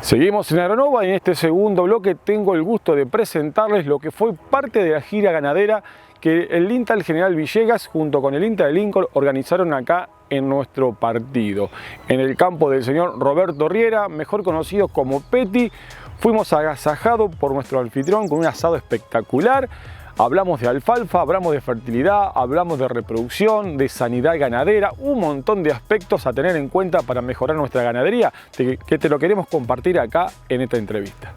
Seguimos en Agronova y en este segundo bloque tengo el gusto de presentarles lo que fue parte de la gira ganadera que el INTA General Villegas junto con el INTA de Lincoln organizaron acá en nuestro partido. En el campo del señor Roberto Riera, mejor conocido como Peti, fuimos agasajados por nuestro anfitrión con un asado espectacular. Hablamos de alfalfa, hablamos de fertilidad, hablamos de reproducción, de sanidad ganadera, un montón de aspectos a tener en cuenta para mejorar nuestra ganadería, que te lo queremos compartir acá en esta entrevista.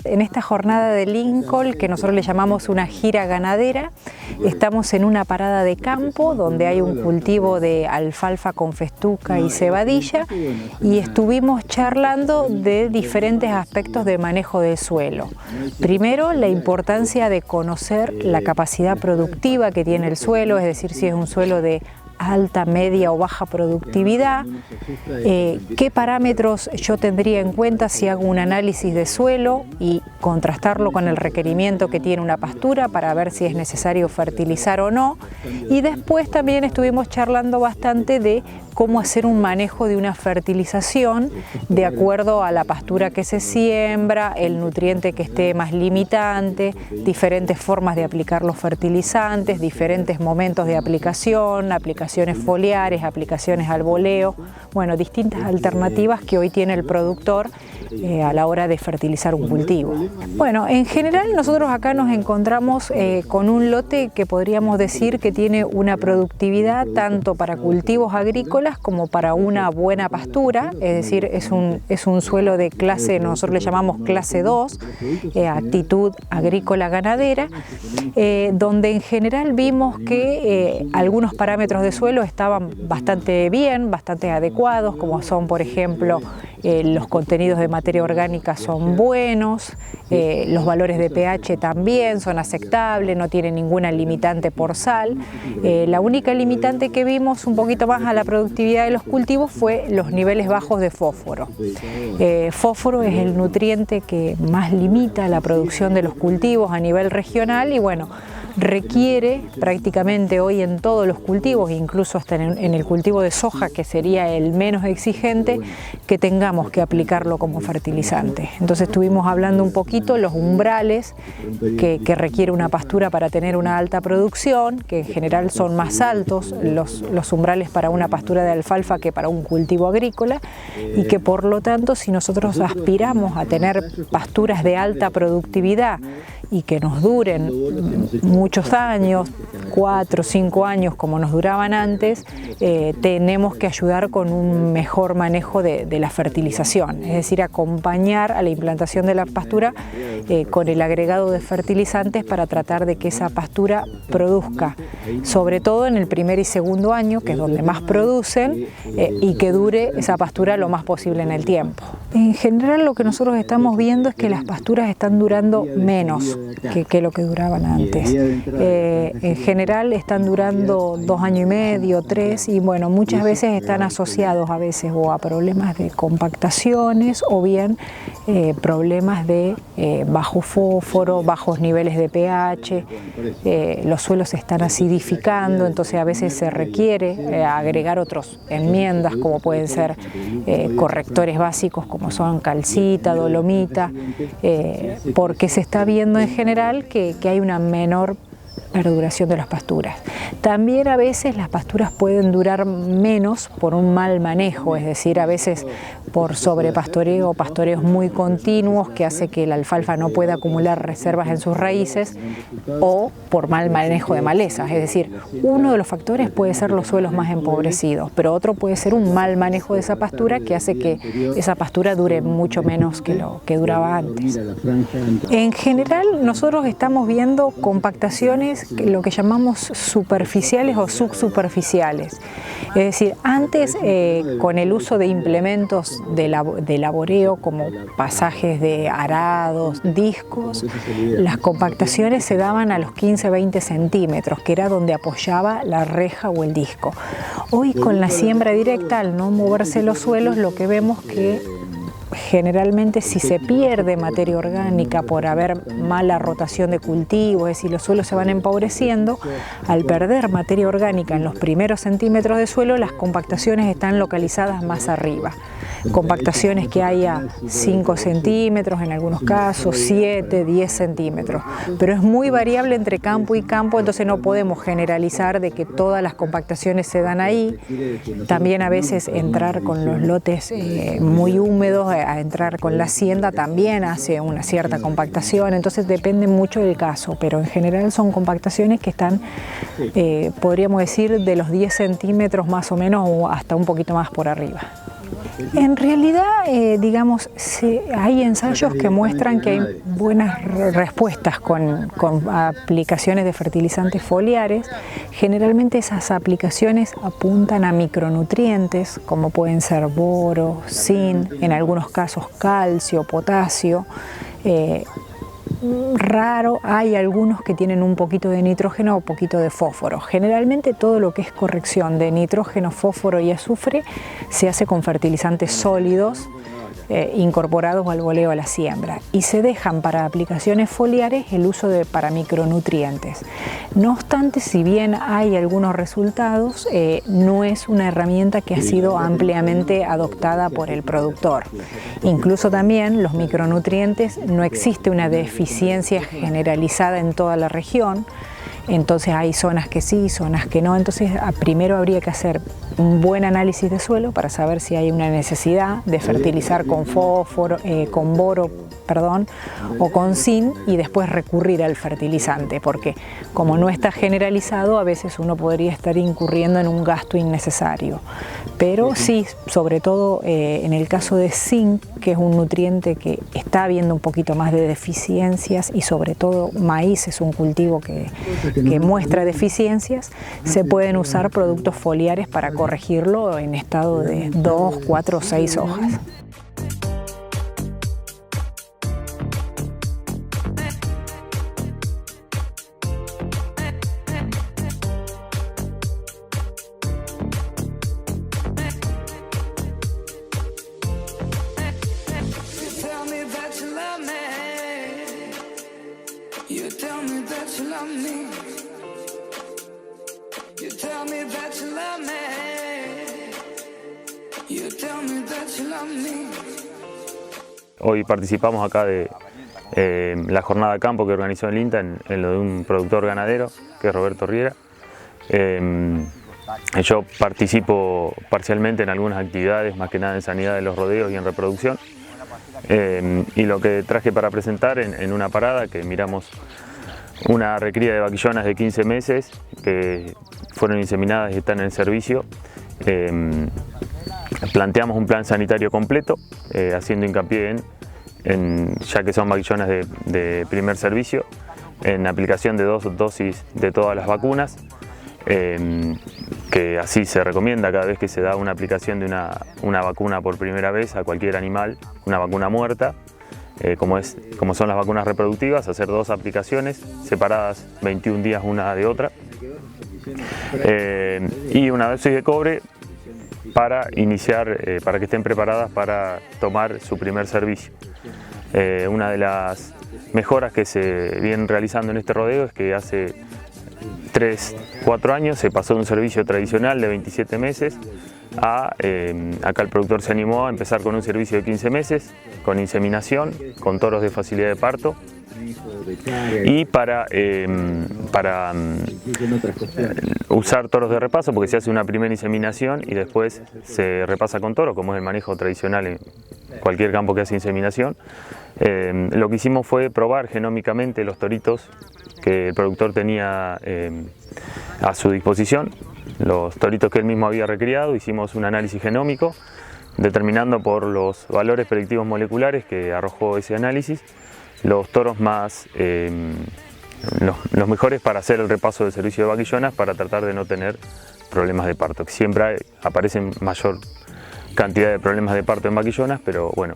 En esta jornada de Lincoln, que nosotros le llamamos una gira ganadera, estamos en una parada de campo donde hay un cultivo de alfalfa con festuca y cebadilla y estuvimos charlando de diferentes aspectos de manejo del suelo. Primero, la importancia de conocer la capacidad productiva que tiene el suelo, es decir, si es un suelo de alta, media o baja productividad, qué parámetros yo tendría en cuenta si hago un análisis de suelo y contrastarlo con el requerimiento que tiene una pastura para ver si es necesario fertilizar o no. Y después también estuvimos charlando bastante de cómo hacer un manejo de una fertilización de acuerdo a la pastura que se siembra, el nutriente que esté más limitante, diferentes formas de aplicar los fertilizantes, diferentes momentos de aplicación, aplicaciones foliares, aplicaciones al boleo, bueno, distintas alternativas que hoy tiene el productor a la hora de fertilizar un cultivo. Bueno, en general nosotros acá nos encontramos con un lote que podríamos decir que tiene una productividad tanto para cultivos agrícolas como para una buena pastura, es decir, es un suelo de clase, nosotros le llamamos clase 2, actitud agrícola ganadera, donde en general vimos que algunos parámetros de suelo estaban bastante bien, bastante adecuados, como son por ejemplo los contenidos de materia orgánica son buenos, los valores de pH también son aceptables, no tienen ninguna limitante por sal. La única limitante que vimos un poquito más a la productividad de los cultivos fue los niveles bajos de fósforo. Fósforo es el nutriente que más limita la producción de los cultivos a nivel regional y bueno, requiere prácticamente hoy en todos los cultivos, incluso hasta en el cultivo de soja, que sería el menos exigente, que tengamos que aplicarlo como fertilizante. Entonces estuvimos hablando un poquito los umbrales que requiere una pastura para tener una alta producción, que en general son más altos los umbrales para una pastura de alfalfa que para un cultivo agrícola, y que por lo tanto si nosotros aspiramos a tener pasturas de alta productividad y que nos duren muchos años, 4 o 5 años como nos duraban antes, tenemos que ayudar con un mejor manejo de la fertilización, es decir, acompañar a la implantación de la pastura con el agregado de fertilizantes para tratar de que esa pastura produzca, sobre todo en el primer y segundo año, que es donde más producen, y que dure esa pastura lo más posible en el tiempo. En general lo que nosotros estamos viendo es que las pasturas están durando menos que lo que duraban antes. En general están durando 2 años y medio, 3, y bueno, muchas veces están asociados a veces o a problemas de compactaciones o bien problemas de bajo fósforo, bajos niveles de pH, los suelos se están acidificando, entonces a veces se requiere agregar otras enmiendas como pueden ser correctores básicos como son calcita, dolomita, porque se está viendo en general que hay una menor perduración de las pasturas. También a veces las pasturas pueden durar menos por un mal manejo, es decir, a veces por sobrepastoreo o pastoreos muy continuos que hace que la alfalfa no pueda acumular reservas en sus raíces, o por mal manejo de malezas. Es decir, uno de los factores puede ser los suelos más empobrecidos, pero otro puede ser un mal manejo de esa pastura que hace que esa pastura dure mucho menos que lo que duraba antes. En general, nosotros estamos viendo compactaciones, lo que llamamos superficiales o subsuperficiales. Es decir, antes con el uso de implementos de laboreo como pasajes de arados, discos, las compactaciones se daban a los 15-20 centímetros, que era donde apoyaba la reja o el disco. Hoy con la siembra directa, al no moverse los suelos, lo que vemos que generalmente si se pierde materia orgánica por haber mala rotación de cultivos, es decir, los suelos se van empobreciendo, al perder materia orgánica en los primeros centímetros de suelo, las compactaciones están localizadas más arriba. Compactaciones que haya 5 centímetros en algunos casos, 7, 10 centímetros, pero es muy variable entre campo y campo, entonces no podemos generalizar de que todas las compactaciones se dan ahí. También a veces entrar con los lotes muy húmedos, a entrar con la hacienda también hace una cierta compactación, entonces depende mucho del caso, pero en general son compactaciones que están, podríamos decir, de los 10 centímetros más o menos o hasta un poquito más por arriba. En realidad, digamos, hay ensayos que muestran que hay buenas respuestas con aplicaciones de fertilizantes foliares. Generalmente esas aplicaciones apuntan a micronutrientes, como pueden ser boro, zinc, en algunos casos calcio, potasio. Raro, hay algunos que tienen un poquito de nitrógeno o poquito de fósforo. Generalmente todo lo que es corrección de nitrógeno, fósforo y azufre se hace con fertilizantes sólidos incorporados al boleo a la siembra, y se dejan para aplicaciones foliares el uso para micronutrientes. No obstante, si bien hay algunos resultados, no es una herramienta que ha sido ampliamente adoptada por el productor. Incluso también los micronutrientes, no existe una deficiencia generalizada en toda la región. Entonces hay zonas que sí, zonas que no. Entonces primero habría que hacer un buen análisis de suelo para saber si hay una necesidad de fertilizar con fósforo, con boro, o con zinc, y después recurrir al fertilizante, porque como no está generalizado, a veces uno podría estar incurriendo en un gasto innecesario. Pero sí, sobre todo en el caso de zinc, que es un nutriente que está habiendo un poquito más de deficiencias, y sobre todo maíz es un cultivo que muestra deficiencias, se pueden usar productos foliares para corregirlo en estado de 2, 4 o 6 hojas. Hoy participamos acá de la jornada de campo que organizó el INTA en lo de un productor ganadero, que es Roberto Riera. Yo participo parcialmente en algunas actividades, más que nada en sanidad de los rodeos y en reproducción. Y lo que traje para presentar en una parada, que miramos una recría de vaquillonas de 15 meses que fueron inseminadas y están en servicio. Planteamos un plan sanitario completo, haciendo hincapié ya que son vaquillonas de primer servicio, en aplicación de 2 dosis de todas las vacunas, que así se recomienda cada vez que se da una aplicación de una vacuna por primera vez a cualquier animal, una vacuna muerta, como son las vacunas reproductivas, hacer 2 aplicaciones separadas 21 días una de otra, y una dosis de cobre para iniciar, para que estén preparadas para tomar su primer servicio. Una de las mejoras que se vienen realizando en este rodeo es que hace 3-4 años se pasó de un servicio tradicional de 27 meses a, acá el productor se animó a empezar con un servicio de 15 meses, con inseminación, con toros de facilidad de parto, y para para usar toros de repaso, porque se hace una primera inseminación y después se repasa con toro, como es el manejo tradicional en cualquier campo que hace inseminación. Lo que hicimos fue probar genómicamente los toritos que el productor tenía a su disposición, los toritos que él mismo había recriado. Hicimos un análisis genómico, determinando por los valores predictivos moleculares que arrojó ese análisis los toros más los mejores para hacer el repaso del servicio de vaquillonas, para tratar de no tener problemas de parto. Siempre aparecen mayor cantidad de problemas de parto en vaquillonas, pero bueno,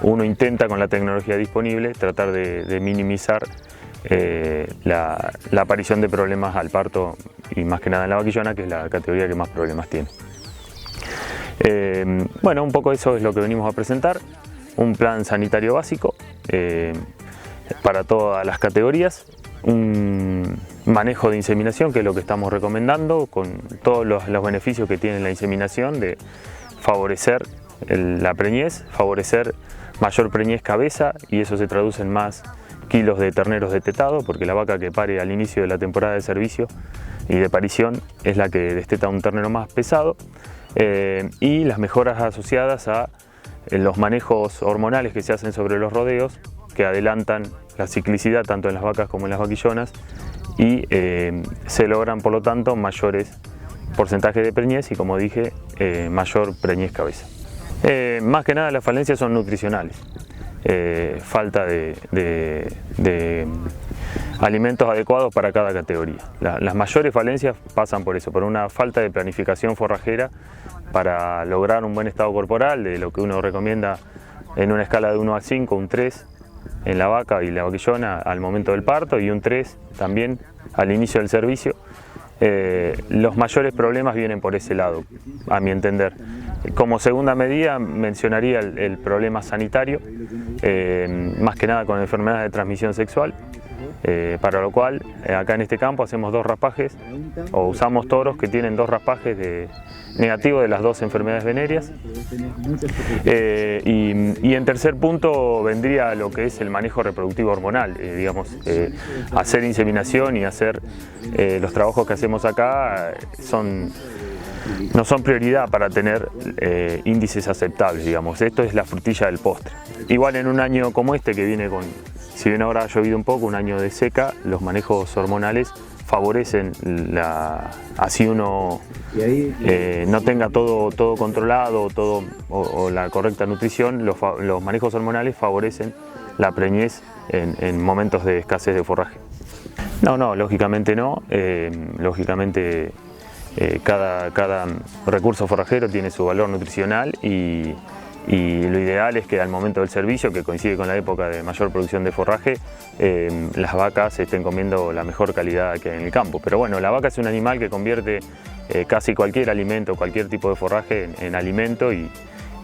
uno intenta con la tecnología disponible tratar de minimizar la aparición de problemas al parto, y más que nada en la vaquillona, que es la categoría que más problemas tiene. Bueno, un poco eso es lo que venimos a presentar, un plan sanitario básico para todas las categorías, un manejo de inseminación, que es lo que estamos recomendando, con todos los beneficios que tiene la inseminación, de favorecer la preñez, favorecer mayor preñez cabeza, y eso se traduce en más kilos de terneros detetado, porque la vaca que pare al inicio de la temporada de servicio y de parición es la que desteta un ternero más pesado, y las mejoras asociadas a los manejos hormonales que se hacen sobre los rodeos, que adelantan la ciclicidad tanto en las vacas como en las vaquillonas, y se logran por lo tanto mayores porcentajes de preñez y, como dije, mayor preñez cabeza. Más que nada las falencias son nutricionales, falta de alimentos adecuados para cada categoría. Las mayores falencias pasan por eso, por una falta de planificación forrajera para lograr un buen estado corporal, de lo que uno recomienda en una escala de 1 a 5, un 3 en la vaca y la vaquillona al momento del parto, y un 3 también al inicio del servicio. Los mayores problemas vienen por ese lado, a mi entender. Como segunda medida mencionaría el problema sanitario, más que nada con enfermedades de transmisión sexual, para lo cual acá en este campo hacemos 2 raspajes, o usamos toros que tienen 2 raspajes negativos de las 2 enfermedades venéreas. Y en tercer punto vendría lo que es el manejo reproductivo hormonal, digamos, hacer inseminación y hacer los trabajos que hacemos acá no son prioridad para tener índices aceptables, digamos. Esto es la frutilla del postre. Igual en un año como este, que viene con, si bien ahora ha llovido un poco, un año de seca, los manejos hormonales favorecen así uno no tenga todo controlado, o la correcta nutrición. Los manejos hormonales favorecen la preñez en momentos de escasez de forraje. No, lógicamente no. Lógicamente cada recurso forrajero tiene su valor nutricional, y lo ideal es que al momento del servicio, que coincide con la época de mayor producción de forraje, las vacas estén comiendo la mejor calidad que hay en el campo. Pero bueno, la vaca es un animal que convierte casi cualquier alimento, cualquier tipo de forraje en alimento, y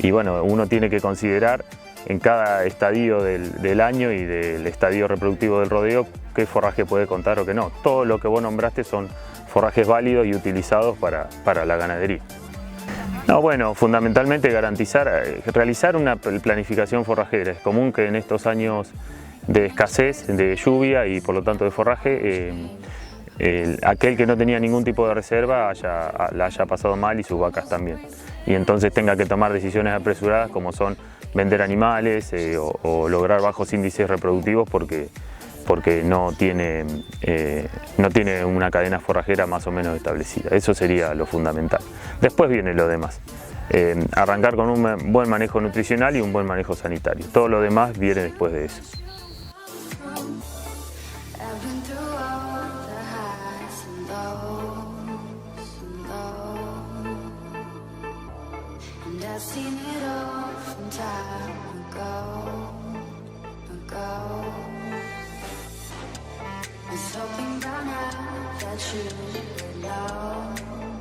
bueno, uno tiene que considerar en cada estadio del año y del estadio reproductivo del rodeo qué forraje puede contar o qué no. Todo lo que vos nombraste son forrajes válidos y utilizados para la ganadería. No, bueno, fundamentalmente realizar una planificación forrajera. Es común que en estos años de escasez de lluvia y por lo tanto de forraje, aquel que no tenía ningún tipo de reserva la haya pasado mal, y sus vacas también. Y entonces tenga que tomar decisiones apresuradas, como son vender animales o lograr bajos índices reproductivos porque no tiene una cadena forrajera más o menos establecida. Eso sería lo fundamental. Después viene lo demás. Arrancar con un buen manejo nutricional y un buen manejo sanitario. Todo lo demás viene después de eso. Hoping by now that you would know.